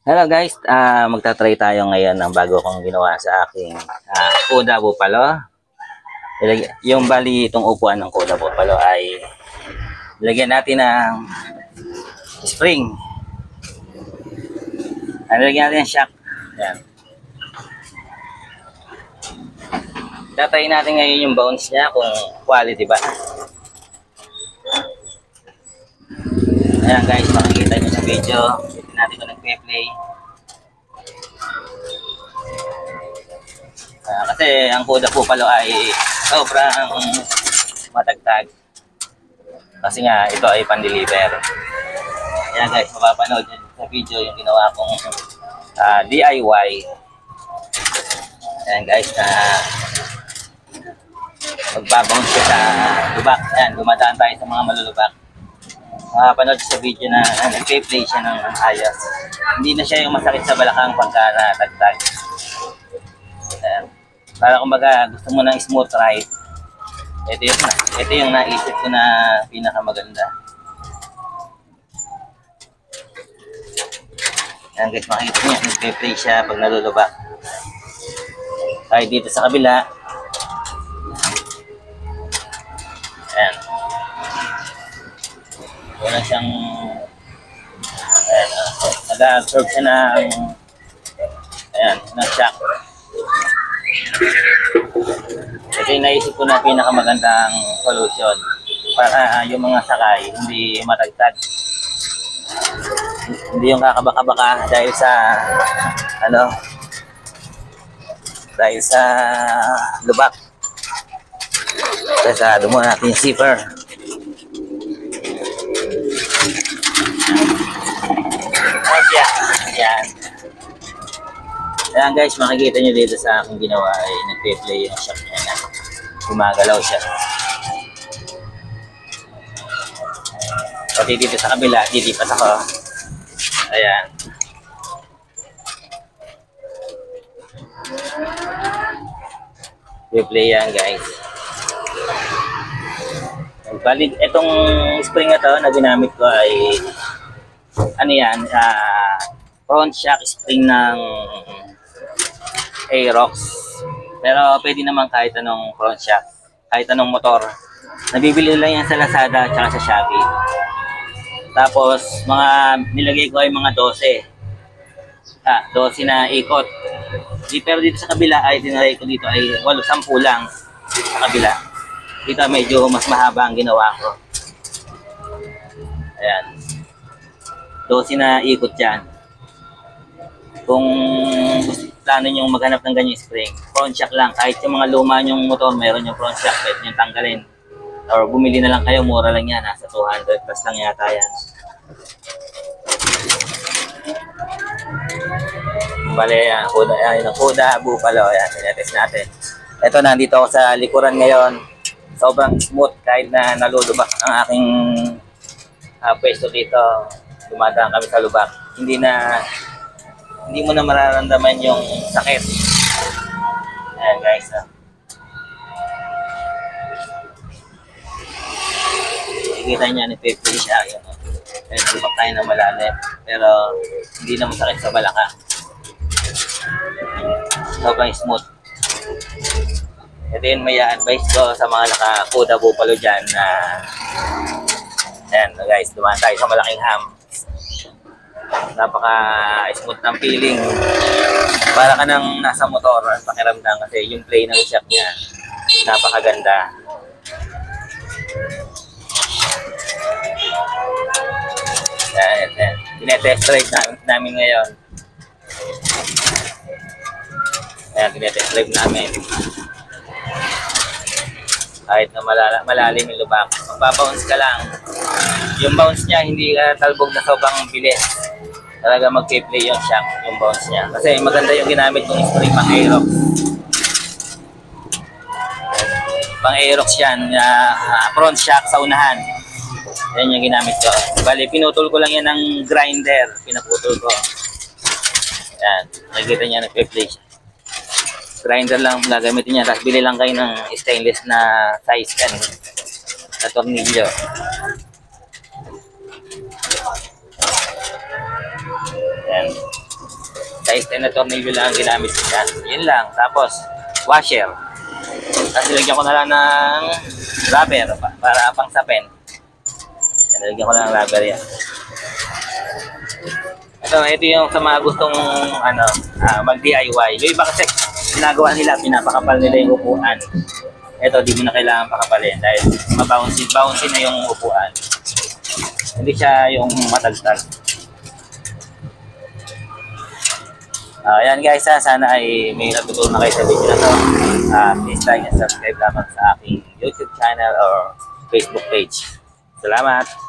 Hello guys, magta-try tayo ngayon ng bago kong ginawa sa aking Kuda Bupalo. Yung bali itong upuan ng Kuda Bupalo ay lagyan natin ng spring. Lagyan natin ng shock. Yan. Tatayin natin ngayon yung bounce niya kung quality ba. Ayan guys, makikita nyo sa video. Ito natin kung nag-play. Kasi ang Kuda Bupalo ay sobrang matagtag. Kasi nga ito ay pan-deliver. Ayan guys, mapapanood nyo sa video yung ginawa kong DIY. Ayan guys, magbabounce ko sa lubak. Ayan, dumadaan tayo sa mga malulubak. Mapapanood sa video na nag-play siya ng ayos. Hindi na siya yung masakit sa balakang pagka natagtag. Ayan. Para kumbaga gusto mo ng smooth ride, ito yung naisip ko na pinakamaganda. Ayan guys, makikita niya, nag-play siya pag nalulubak. Kahit dito sa kabila. Ayan. Wala siyang nag-absorb siya ng shock. Ito yung naisip ko na pinakamagandang solution para yung mga sakay hindi matagtag. Hindi yung kakabaka-baka dahil sa lubak. Kaya dumuha natin yung zipper. Yan. Ayan guys, makikita nyo dito sa aking ginawa ay nagpe-play yung shock niya na gumagalaw siya. Pati dito sa kabila, dilipat ako. Ayan. Play yan guys. Balik, itong spring na to na ginamit ko ay front shock spring ng Aerox. Pero pwede naman kahit anong front shock, kahit anong motor. Nabibili lang yan sa Lazada at sa Shopee. Tapos nilagay ko ay mga 12 na ikot. Pero dito sa kabila ay tinalagay ko dito ay 10 lang sa kabila. Dito medyo mas mahaba ang ginawa ko. Ayan. 12 na ikot yan. Kung plano nyo maghanap ng ganyan spring, front shock lang. Kahit yung mga luma nyong motor, meron yung front shock, pwede nyo tanggalin. Or bumili na lang kayo, mura lang yan. Nasa 200 plus lang yata yan. Bale, Kuda Bupalo. Ayan, tinetest natin. Ito, nandito ako sa likuran ngayon. Sobrang smooth kahit na nalulubak ang aking pwesto dito. Dumadaan kami sa lubak. Hindi mo na mararamdaman yung sakit. Ayan guys. Nakikita niya, nipipili siya. Ayan, lubak tayo na malalim. Pero hindi na masakit sa balaka. Sobrang smooth. Ito yun may advice ko sa mga naka-Kuda Bupalo dyan na ayan guys, dumaan tayo sa malaking hump. Napaka-smooth ng feeling. Para ka nang nasa motor at pakiramdam kasi yung play ng shock niya napakaganda. Yan. Tinetest drive namin ngayon. Ayan, tinetest drive namin. Kahit na malalim yung lubak, magbabounce ka lang. Yung bounce niya hindi talbog na sobrang bilis. Talaga mag-play yung shock, yung bounce niya. Kasi maganda yung ginamit kong spring pang Aerox. Pang Aerox yan, front shock sa unahan. Yan yung ginamit ko. Bali, pinutol ko lang yan ng grinder. Pinaputol ko. Yan, nakikita niya nag-play siya. Grinder lang gagamitin niya. Tapos bili lang kayo ng stainless na size na tornilyo. Yan. size 10 na tornilyo lang ang ginamit niya. Yun lang. Tapos, washer. Tapos nilagyan ko na lang ng rubber para pang sapin. Nilagyan ko na ng rubber yan. Ito yung sa mga gustong mag-DIY. Yung iba kasi ginagawa nila, pinapakapal nila yung upuan. Ito, di mo na kailangan pakapalin dahil mabouncy na yung upuan. Hindi siya yung matagtag. Ayan guys, sana ay may natutunan na kayo sa video na to. Please like and subscribe lamang sa aking YouTube channel or Facebook page. Salamat!